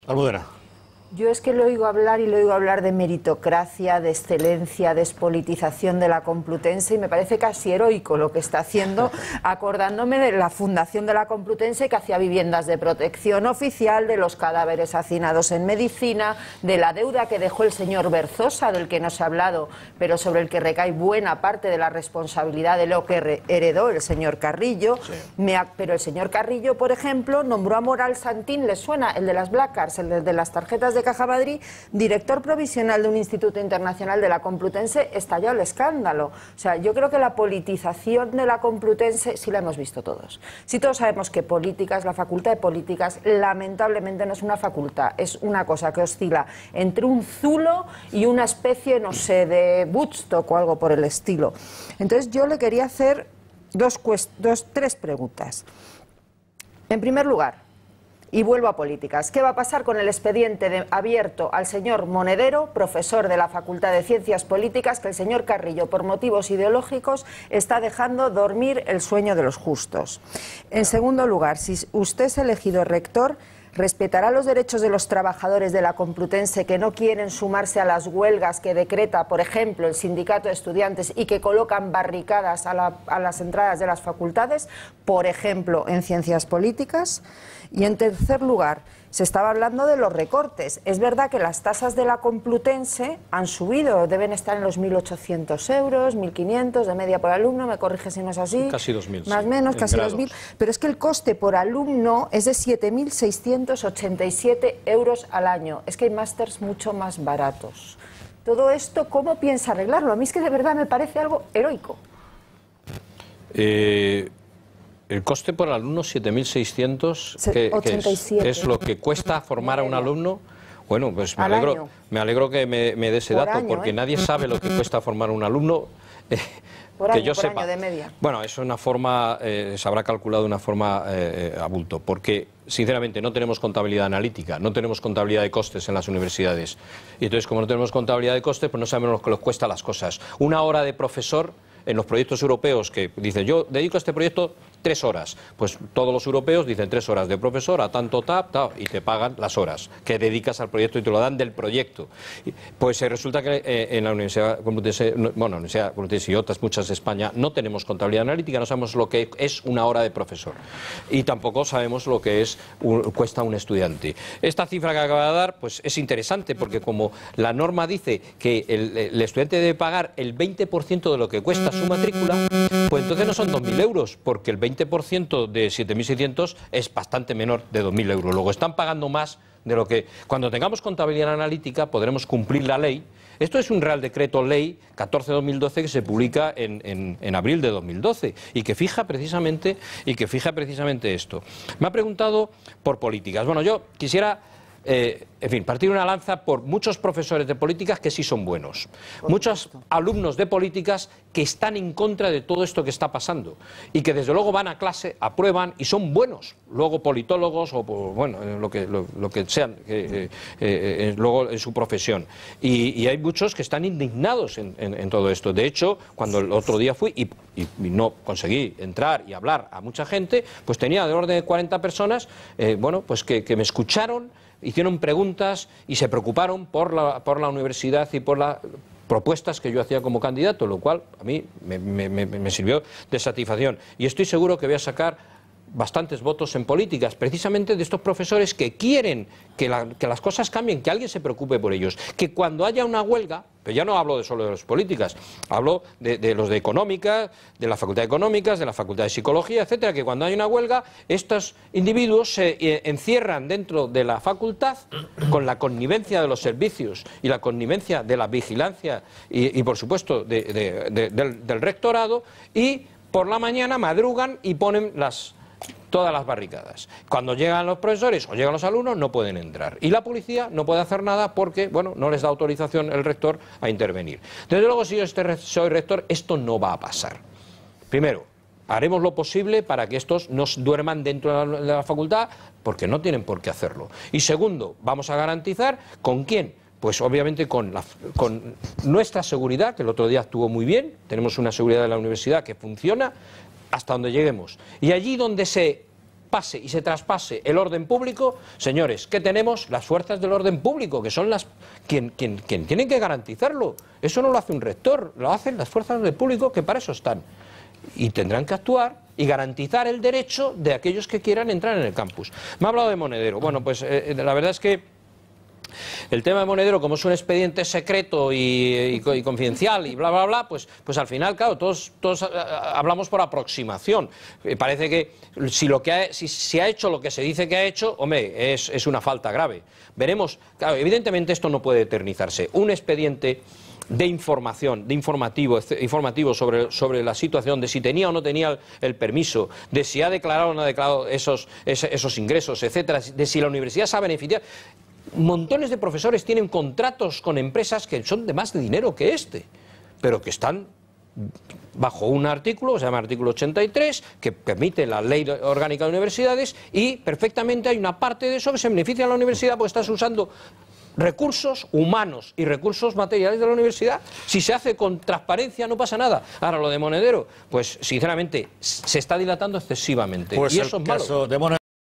Almudena. Yo es que lo oigo hablar y lo oigo hablar de meritocracia, de excelencia, de despolitización de la Complutense, y me parece casi heroico lo que está haciendo, acordándome de la fundación de la Complutense, que hacía viviendas de protección oficial, de los cadáveres hacinados en medicina, de la deuda que dejó el señor Berzosa, del que no se ha hablado, pero sobre el que recae buena parte de la responsabilidad de lo que heredó el señor Carrillo. Sí. Pero el señor Carrillo, por ejemplo, nombró a Moral Santín, ¿les suena? El de las Black Cards, el de las tarjetas de Caja Madrid, director provisional de un instituto internacional de la Complutense. Estalló el escándalo. O sea, yo creo que la politización de la Complutense sí la hemos visto todos. Sí, todos sabemos que políticas, la facultad de políticas, lamentablemente no es una facultad, es una cosa que oscila entre un zulo y una especie, no sé, de Woodstock o algo por el estilo. Entonces yo le quería hacer tres preguntas. En primer lugar, y vuelvo a políticas, ¿qué va a pasar con el expediente abierto al señor Monedero, profesor de la Facultad de Ciencias Políticas, que el señor Carrillo, por motivos ideológicos, está dejando dormir el sueño de los justos? En segundo lugar, si usted es elegido rector, ¿respetará los derechos de los trabajadores de la Complutense que no quieren sumarse a las huelgas que decreta, por ejemplo, el sindicato de estudiantes y que colocan barricadas a las entradas de las facultades, por ejemplo, en Ciencias Políticas? Y en tercer lugar, se estaba hablando de los recortes. Es verdad que las tasas de la Complutense han subido, deben estar en los 1.800 euros, 1.500 de media por alumno, me corrige si no es así. Casi 2.000. Más o menos, casi 2.000. Pero es que el coste por alumno es de 7.687 euros al año. Es que hay másters mucho más baratos. Todo esto, ¿cómo piensa arreglarlo? A mí es que de verdad me parece algo heroico. El coste por alumno, 7.600, ¿qué es lo que cuesta formar a un alumno? Bueno, pues me alegro que me dé ese dato, porque nadie sabe lo que cuesta formar a un alumno. Que yo sepa. De media. Bueno, es una forma, se habrá calculado de una forma a bulto, porque sinceramente no tenemos contabilidad analítica, no tenemos contabilidad de costes en las universidades. Y entonces, como no tenemos contabilidad de costes, pues no sabemos lo que nos cuesta las cosas. Una hora de profesor en los proyectos europeos, que dicen, yo dedico a este proyecto 3 horas, pues todos los europeos dicen 3 horas de profesor a tanto y te pagan las horas que dedicas al proyecto y te lo dan del proyecto. Pues resulta que en la Universidad Complutense, bueno, Universidad Complutense y otras muchas de España, no tenemos contabilidad analítica, no sabemos lo que es una hora de profesor y tampoco sabemos lo que cuesta un estudiante. Esta cifra que acaba de dar, pues es interesante, porque como la norma dice que el estudiante debe pagar el 20% de lo que cuesta su matrícula, pues entonces no son 2.000 euros, porque el 20% de 7.600 es bastante menor de 2.000 euros. Luego están pagando más de lo que... Cuando tengamos contabilidad analítica podremos cumplir la ley. Esto es un Real Decreto Ley 14/2012 que se publica en abril de 2012 y que fija precisamente esto. Me ha preguntado por políticas. Bueno, yo quisiera... en fin, partir una lanza por muchos profesores de políticas que sí son buenos, muchos alumnos de políticas que están en contra de todo esto que está pasando y que desde luego van a clase, aprueban y son buenos, luego politólogos o bueno, lo que sean, luego en su profesión. Y hay muchos que están indignados en todo esto. De hecho, cuando el otro día fui y no conseguí entrar y hablar a mucha gente, pues tenía de orden de 40 personas, bueno, pues que me escucharon, hicieron preguntas y se preocuparon por la universidad y por las propuestas que yo hacía como candidato, lo cual a mí me sirvió de satisfacción. Y estoy seguro que voy a sacar bastantes votos en políticas, precisamente de estos profesores que quieren que las cosas cambien, que alguien se preocupe por ellos, que cuando haya una huelga, pero ya no hablo solo de las políticas, hablo de los de económicas, de la Facultad de Económicas, de la Facultad de Psicología, etcétera, que cuando hay una huelga, estos individuos se encierran dentro de la facultad con la connivencia de los servicios y la connivencia de la vigilancia y por supuesto, del rectorado, y por la mañana madrugan y ponen todas las barricadas. Cuando llegan los profesores o llegan los alumnos no pueden entrar. Y la policía no puede hacer nada porque, bueno, no les da autorización el rector a intervenir. Desde luego, si yo soy rector, esto no va a pasar. Primero, haremos lo posible para que estos no duerman dentro de la facultad, porque no tienen por qué hacerlo. Y segundo, vamos a garantizar ¿con quién? Pues obviamente con nuestra seguridad, que el otro día estuvo muy bien, tenemos una seguridad de la universidad que funciona hasta donde lleguemos. Y allí donde se pase y se traspase el orden público, señores, ¿qué tenemos? Las fuerzas del orden público, que son quien tienen que garantizarlo. Eso no lo hace un rector, lo hacen las fuerzas del público, que para eso están. Y tendrán que actuar y garantizar el derecho de aquellos que quieran entrar en el campus. Me ha hablado de Monedero. Bueno, pues la verdad es que el tema de Monedero, como es un expediente secreto y confidencial y bla, bla, bla, pues al final, claro, todos hablamos por aproximación. Parece que si ha hecho lo que se dice que ha hecho, hombre, es una falta grave. Veremos, claro, evidentemente esto no puede eternizarse. Un expediente de información, informativo sobre la situación, de si tenía o no tenía el permiso, de si ha declarado o no ha declarado esos ingresos, etcétera, de si la universidad se ha beneficiado. Montones de profesores tienen contratos con empresas que son de más de dinero que pero que están bajo un artículo, se llama artículo 83, que permite la Ley Orgánica de Universidades, y perfectamente hay una parte de eso que se beneficia a la universidad porque estás usando recursos humanos y recursos materiales de la universidad. Si se hace con transparencia no pasa nada. Ahora, lo de Monedero, pues sinceramente se está dilatando excesivamente, Pues y eso es malo.